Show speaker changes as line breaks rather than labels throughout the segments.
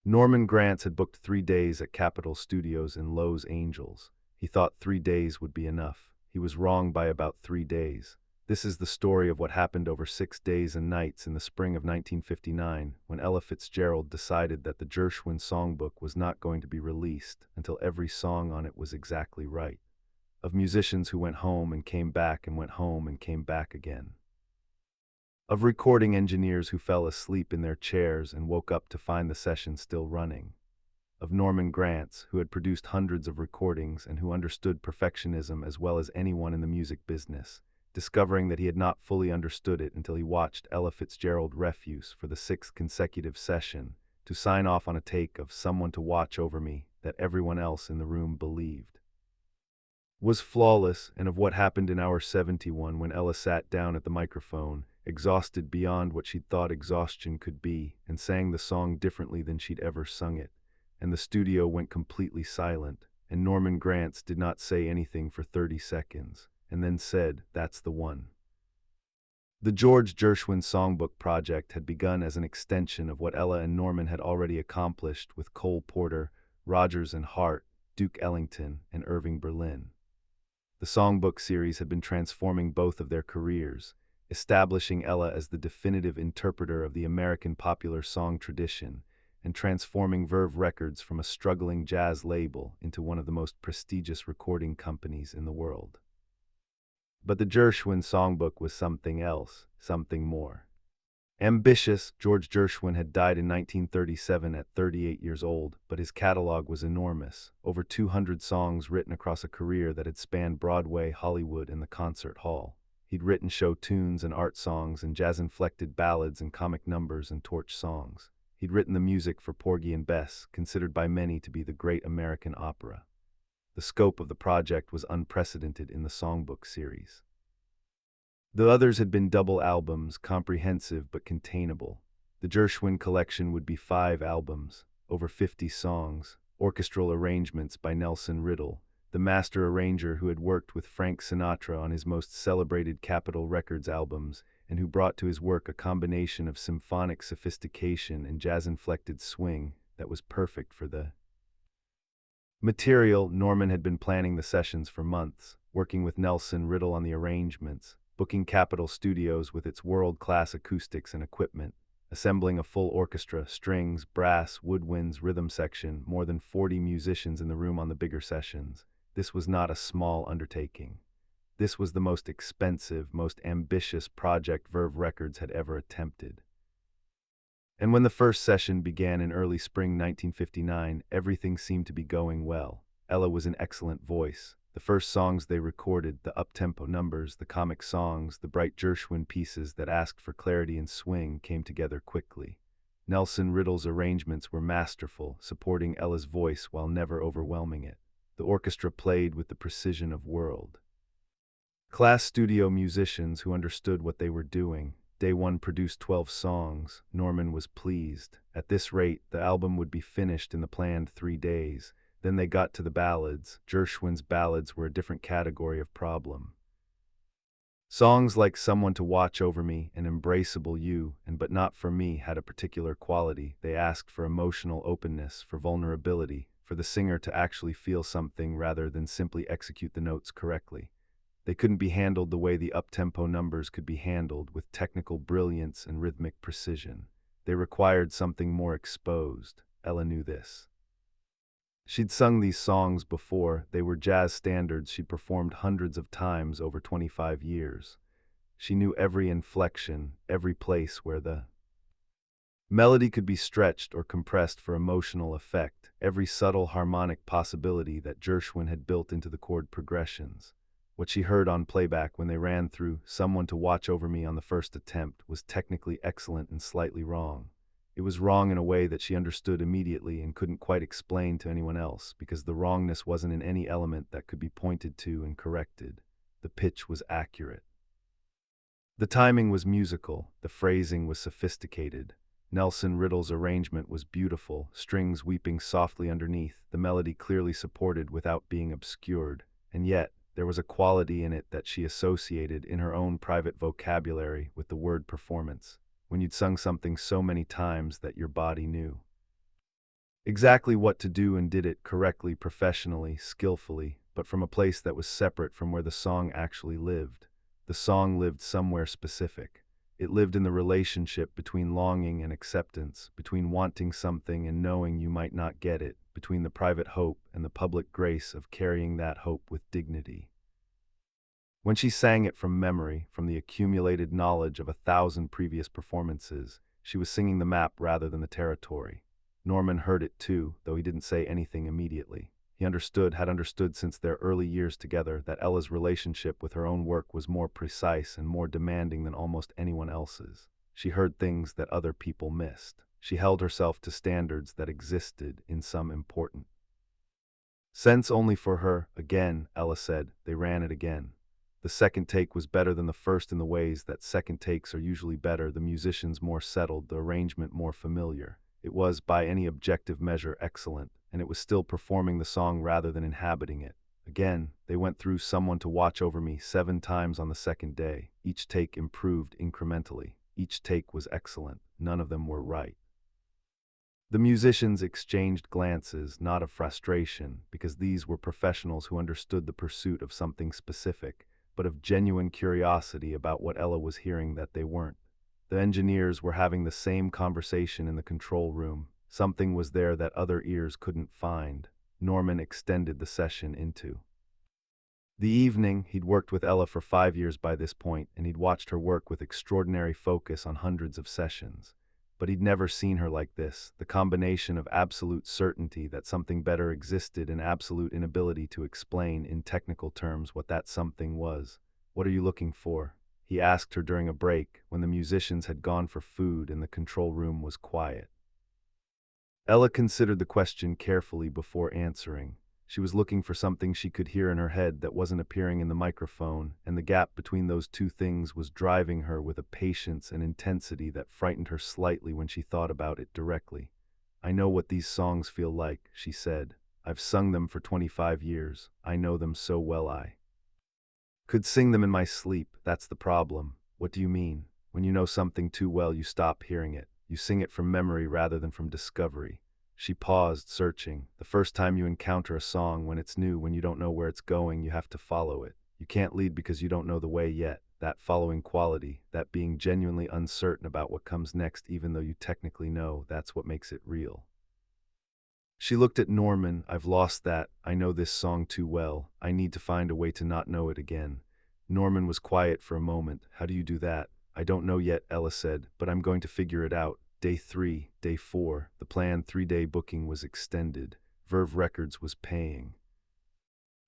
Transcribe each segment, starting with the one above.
Norman Granz had booked 3 days at Capitol Studios in Los Angeles. He thought 3 days would be enough. He was wrong by about 3 days. This is the story of what happened over 6 days and nights in the spring of 1959, when Ella Fitzgerald decided that the Gershwin Songbook was not going to be released until every song on it was exactly right. Of musicians who went home and came back and went home and came back again. Of recording engineers who fell asleep in their chairs and woke up to find the session still running. Of Norman Granz, who had produced hundreds of recordings and who understood perfectionism as well as anyone in the music business, discovering that he had not fully understood it until he watched Ella Fitzgerald refuse for the sixth consecutive session to sign off on a take of "Someone to Watch Over Me" that everyone else in the room believed was flawless, and of what happened in hour 71 when Ella sat down at the microphone, exhausted beyond what she'd thought exhaustion could be, and sang the song differently than she'd ever sung it, and the studio went completely silent, and Norman Granz did not say anything for 30 seconds, and then said, "That's the one." The George Gershwin Songbook project had begun as an extension of what Ella and Norman had already accomplished with Cole Porter, Rodgers and Hart, Duke Ellington, and Irving Berlin. The Songbook series had been transforming both of their careers, establishing Ella as the definitive interpreter of the American popular song tradition, and transforming Verve Records from a struggling jazz label into one of the most prestigious recording companies in the world. But the Gershwin Songbook was something else, something more. Ambitious, George Gershwin had died in 1937 at 38 years old, but his catalog was enormous, over 200 songs written across a career that had spanned Broadway, Hollywood, and the concert hall. He'd written show tunes and art songs and jazz-inflected ballads and comic numbers and torch songs. He'd written the music for Porgy and Bess, considered by many to be the great American opera. The scope of the project was unprecedented in the Songbook series. The others had been double albums, comprehensive but containable. The Gershwin collection would be 5 albums, over 50 songs, orchestral arrangements by Nelson Riddle, the master arranger who had worked with Frank Sinatra on his most celebrated Capitol Records albums and who brought to his work a combination of symphonic sophistication and jazz-inflected swing that was perfect for the material. Norman had been planning the sessions for months, working with Nelson Riddle on the arrangements, booking Capitol Studios with its world-class acoustics and equipment, assembling a full orchestra, strings, brass, woodwinds, rhythm section, more than 40 musicians in the room on the bigger sessions. This was not a small undertaking. This was the most expensive, most ambitious project Verve Records had ever attempted. And when the first session began in early spring 1959, everything seemed to be going well. Ella was in excellent voice. The first songs they recorded, the up-tempo numbers, the comic songs, the bright Gershwin pieces that asked for clarity and swing, came together quickly. Nelson Riddle's arrangements were masterful, supporting Ella's voice while never overwhelming it. The orchestra played with the precision of world-class studio musicians who understood what they were doing. Day one produced 12 songs. Norman was pleased. At this rate, the album would be finished in the planned 3 days. Then they got to the ballads. Gershwin's ballads were a different category of problem. Songs like "Someone to Watch Over Me" and "Embraceable You" and "But Not For Me" had a particular quality. They asked for emotional openness, for vulnerability, for the singer to actually feel something rather than simply execute the notes correctly. They couldn't be handled the way the up-tempo numbers could be handled, with technical brilliance and rhythmic precision. They required something more exposed. Ella knew this. She'd sung these songs before. They were jazz standards she'd performed hundreds of times over 25 years. She knew every inflection, every place where the melody could be stretched or compressed for emotional effect, every subtle harmonic possibility that Gershwin had built into the chord progressions. What she heard on playback when they ran through "Someone to Watch Over Me" on the first attempt was technically excellent and slightly wrong. It was wrong in a way that she understood immediately and couldn't quite explain to anyone else, because the wrongness wasn't in any element that could be pointed to and corrected. The pitch was accurate. The timing was musical, the phrasing was sophisticated. Nelson Riddle's arrangement was beautiful, strings weeping softly underneath, the melody clearly supported without being obscured, and yet there was a quality in it that she associated in her own private vocabulary with the word performance, when you'd sung something so many times that your body knew exactly what to do and did it correctly, professionally, skillfully, but from a place that was separate from where the song actually lived. The song lived somewhere specific. It lived in the relationship between longing and acceptance, between wanting something and knowing you might not get it, between the private hope and the public grace of carrying that hope with dignity. When she sang it from memory, from the accumulated knowledge of 1,000 previous performances, she was singing the map rather than the territory. Norman heard it too, though he didn't say anything immediately. He had understood since their early years together that Ella's relationship with her own work was more precise and more demanding than almost anyone else's. She heard things that other people missed. She held herself to standards that existed in some important sense only for her. Again, Ella said, they ran it again. The second take was better than the first in the ways that second takes are usually better, the musicians more settled, the arrangement more familiar. It was, by any objective measure, excellent, and it was still performing the song rather than inhabiting it. Again, they went through Someone to Watch Over Me 7 times on the second day. Each take improved incrementally. Each take was excellent. None of them were right. The musicians exchanged glances, not of frustration, because these were professionals who understood the pursuit of something specific, but of genuine curiosity about what Ella was hearing that they weren't. The engineers were having the same conversation in the control room. Something was there that other ears couldn't find. Norman extended the session into the evening. He'd worked with Ella for 5 years by this point, and he'd watched her work with extraordinary focus on hundreds of sessions. But he'd never seen her like this, the combination of absolute certainty that something better existed and absolute inability to explain in technical terms what that something was. "What are you looking for?" he asked her during a break, when the musicians had gone for food and the control room was quiet. Ella considered the question carefully before answering. She was looking for something she could hear in her head that wasn't appearing in the microphone, and the gap between those two things was driving her with a patience and intensity that frightened her slightly when she thought about it directly. "I know what these songs feel like," she said. "I've sung them for 25 years. I know them so well I could sing them in my sleep. That's the problem." "What do you mean?" "When you know something too well, you stop hearing it. You sing it from memory rather than from discovery." She paused, searching. "The first time you encounter a song, when it's new, when you don't know where it's going, you have to follow it. You can't lead because you don't know the way yet. That following quality, that being genuinely uncertain about what comes next even though you technically know, that's what makes it real." She looked at Norman. "I've lost that. I know this song too well. I need to find a way to not know it again." Norman was quiet for a moment. "How do you do that?" "I don't know yet," Ella said, "but I'm going to figure it out." Day 3, day 4, the planned 3-day booking was extended. Verve Records was paying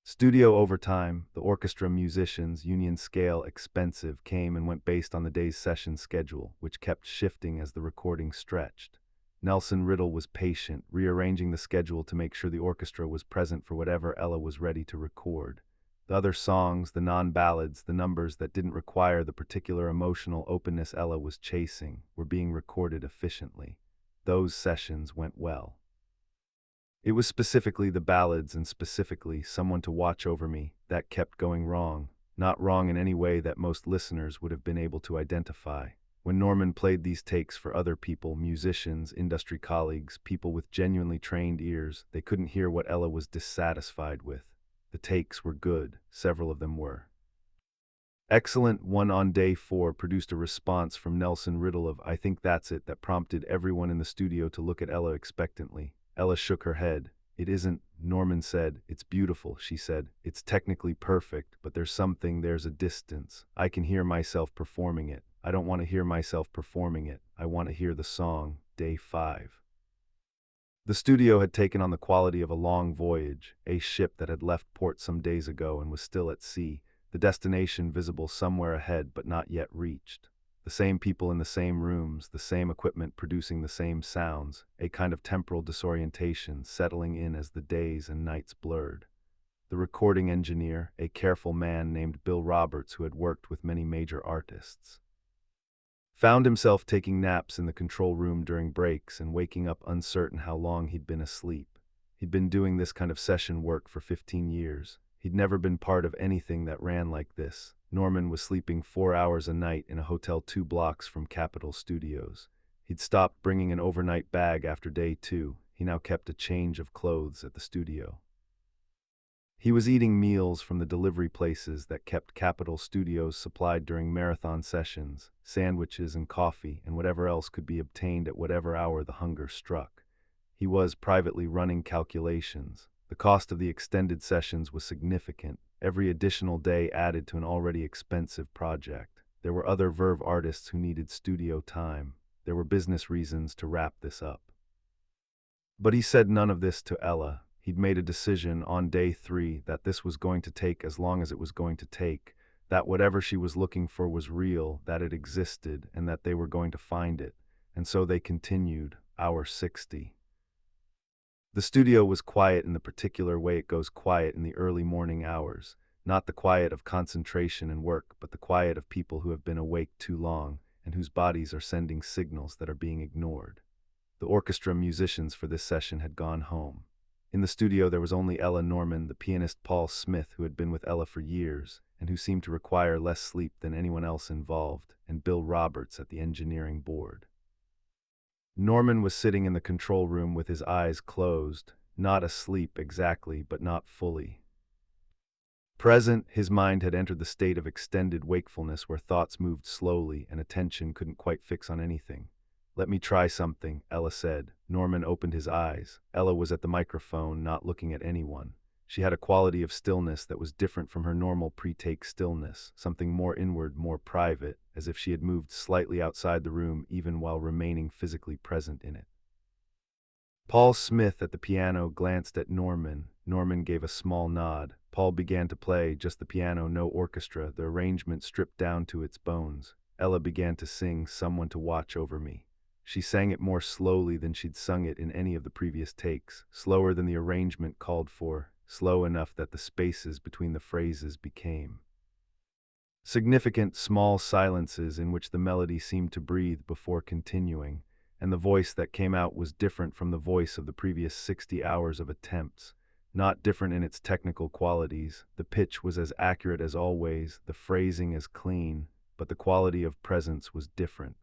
studio overtime. The orchestra, musicians, union scale, expensive, came and went based on the day's session schedule, which kept shifting as the recording stretched. Nelson Riddle was patient, rearranging the schedule to make sure the orchestra was present for whatever Ella was ready to record. The other songs, the non-ballads, the numbers that didn't require the particular emotional openness Ella was chasing, were being recorded efficiently. Those sessions went well. It was specifically the ballads and specifically Someone to Watch Over Me that kept going wrong, not wrong in any way that most listeners would have been able to identify. When Norman played these takes for other people, musicians, industry colleagues, people with genuinely trained ears, they couldn't hear what Ella was dissatisfied with. The takes were good, several of them were excellent. One on day 4 produced a response from Nelson Riddle of "I think that's it," that prompted everyone in the studio to look at Ella expectantly. Ella shook her head. "It isn't," Norman said. "It's beautiful," she said. "It's technically perfect, but there's a distance. I can hear myself performing it. I don't want to hear myself performing it. I want to hear the song." Day 5. The studio had taken on the quality of a long voyage, a ship that had left port some days ago and was still at sea, the destination visible somewhere ahead but not yet reached. The same people in the same rooms, the same equipment producing the same sounds, a kind of temporal disorientation settling in as the days and nights blurred. The recording engineer, a careful man named Bill Roberts who had worked with many major artists, found himself taking naps in the control room during breaks and waking up uncertain how long he'd been asleep. He'd been doing this kind of session work for 15 years. He'd never been part of anything that ran like this. Norman was sleeping 4 hours a night in a hotel 2 blocks from Capitol Studios. He'd stopped bringing an overnight bag after day 2. he now kept a change of clothes at the studio. He was eating meals from the delivery places that kept Capitol Studios supplied during marathon sessions, sandwiches and coffee and whatever else could be obtained at whatever hour the hunger struck. He was privately running calculations. The cost of the extended sessions was significant. Every additional day added to an already expensive project. There were other Verve artists who needed studio time. There were business reasons to wrap this up. But he said none of this to Ella. He'd made a decision on day 3 that this was going to take as long as it was going to take, that whatever she was looking for was real, that it existed, and that they were going to find it. And so they continued, hour 60. The studio was quiet in the particular way it goes quiet in the early morning hours, not the quiet of concentration and work, but the quiet of people who have been awake too long and whose bodies are sending signals that are being ignored. The orchestra musicians for this session had gone home. In the studio there was only Ella Norman, the pianist Paul Smith, who had been with Ella for years and who seemed to require less sleep than anyone else involved, and Bill Roberts at the engineering board. Norman was sitting in the control room with his eyes closed, not asleep exactly, but not fully. Present, his mind had entered the state of extended wakefulness where thoughts moved slowly and attention couldn't quite fix on anything. "Let me try something," Ella said. Norman opened his eyes. Ella was at the microphone, not looking at anyone. She had a quality of stillness that was different from her normal pre-take stillness, something more inward, more private, as if she had moved slightly outside the room even while remaining physically present in it. Paul Smith at the piano glanced at Norman. Norman gave a small nod. Paul began to play, just the piano, no orchestra, the arrangement stripped down to its bones. Ella began to sing "Someone to Watch Over Me." She sang it more slowly than she'd sung it in any of the previous takes, slower than the arrangement called for, slow enough that the spaces between the phrases became significant small silences in which the melody seemed to breathe before continuing, and the voice that came out was different from the voice of the previous 60 hours of attempts, not different in its technical qualities. The pitch was as accurate as always, the phrasing as clean, but the quality of presence was different.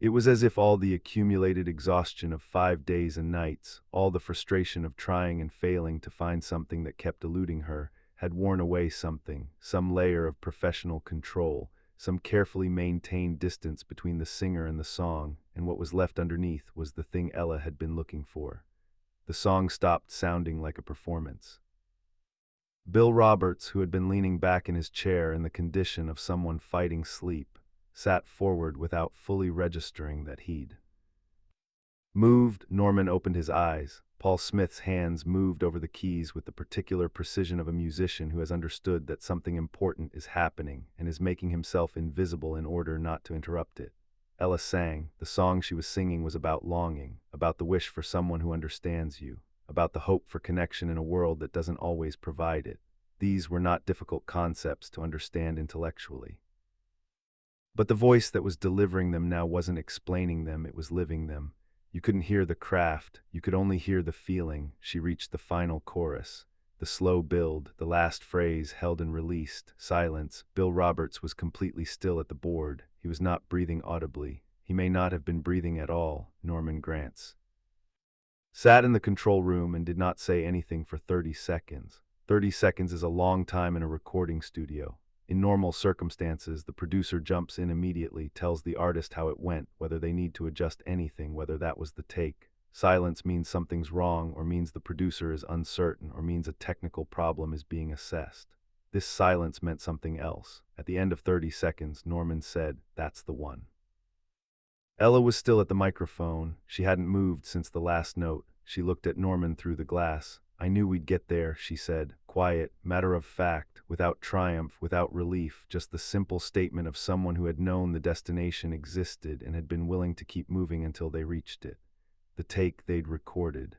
It was as if all the accumulated exhaustion of 5 days and nights, all the frustration of trying and failing to find something that kept eluding her, had worn away something, some layer of professional control, some carefully maintained distance between the singer and the song, and what was left underneath was the thing Ella had been looking for. The song stopped sounding like a performance. Bill Roberts, who had been leaning back in his chair in the condition of someone fighting sleep, sat forward without fully registering that he'd moved. Norman opened his eyes. Paul Smith's hands moved over the keys with the particular precision of a musician who has understood that something important is happening and is making himself invisible in order not to interrupt it. Ella sang. The song she was singing was about longing, about the wish for someone who understands you, about the hope for connection in a world that doesn't always provide it. These were not difficult concepts to understand intellectually. But the voice that was delivering them now wasn't explaining them, it was living them. You couldn't hear the craft, you could only hear the feeling. She reached the final chorus. The slow build, the last phrase held and released, silence. Bill Roberts was completely still at the board. He was not breathing audibly. He may not have been breathing at all. Norman Granz sat in the control room and did not say anything for 30 seconds. 30 seconds is a long time in a recording studio. In normal circumstances, the producer jumps in immediately, tells the artist how it went, whether they need to adjust anything, whether that was the take. Silence means something's wrong, or means the producer is uncertain, or means a technical problem is being assessed. This silence meant something else. At the end of 30 seconds, Norman said, "That's the one." Ella was still at the microphone. She hadn't moved since the last note. She looked at Norman through the glass. "I knew we'd get there," she said, quiet, matter of fact, without triumph, without relief, just the simple statement of someone who had known the destination existed and had been willing to keep moving until they reached it. The take they'd recorded.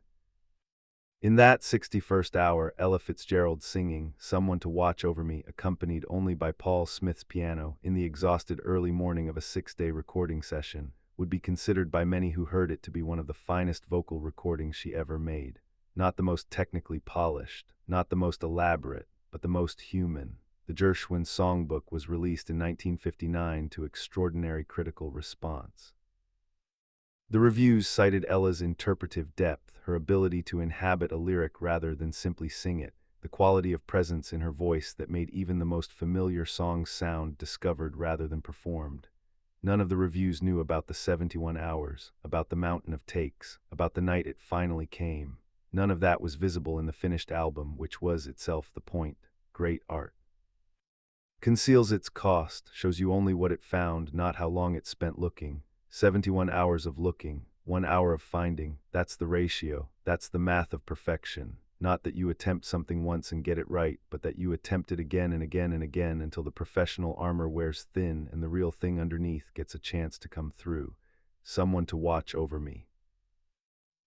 In that 61st hour, Ella Fitzgerald singing "Someone to Watch Over Me," accompanied only by Paul Smith's piano, in the exhausted early morning of a 6-day recording session, would be considered by many who heard it to be one of the finest vocal recordings she ever made. Not the most technically polished, not the most elaborate, but the most human. The Gershwin Songbook was released in 1959 to extraordinary critical response. The reviews cited Ella's interpretive depth, her ability to inhabit a lyric rather than simply sing it, the quality of presence in her voice that made even the most familiar songs sound discovered rather than performed. None of the reviews knew about the 71 hours, about the mountain of takes, about the night it finally came. None of that was visible in the finished album, which was itself the point. Great art conceals its cost, shows you only what it found, not how long it spent looking. 71 hours of looking, 1 hour of finding, that's the ratio, that's the math of perfection. Not that you attempt something once and get it right, but that you attempt it again and again and again until the professional armor wears thin and the real thing underneath gets a chance to come through. Someone to watch over me.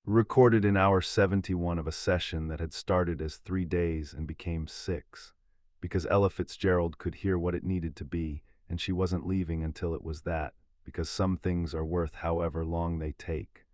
Recorded in hour 71 of a session that had started as 3 days and became 6. Because Ella Fitzgerald could hear what it needed to be, and she wasn't leaving until it was that, because some things are worth however long they take.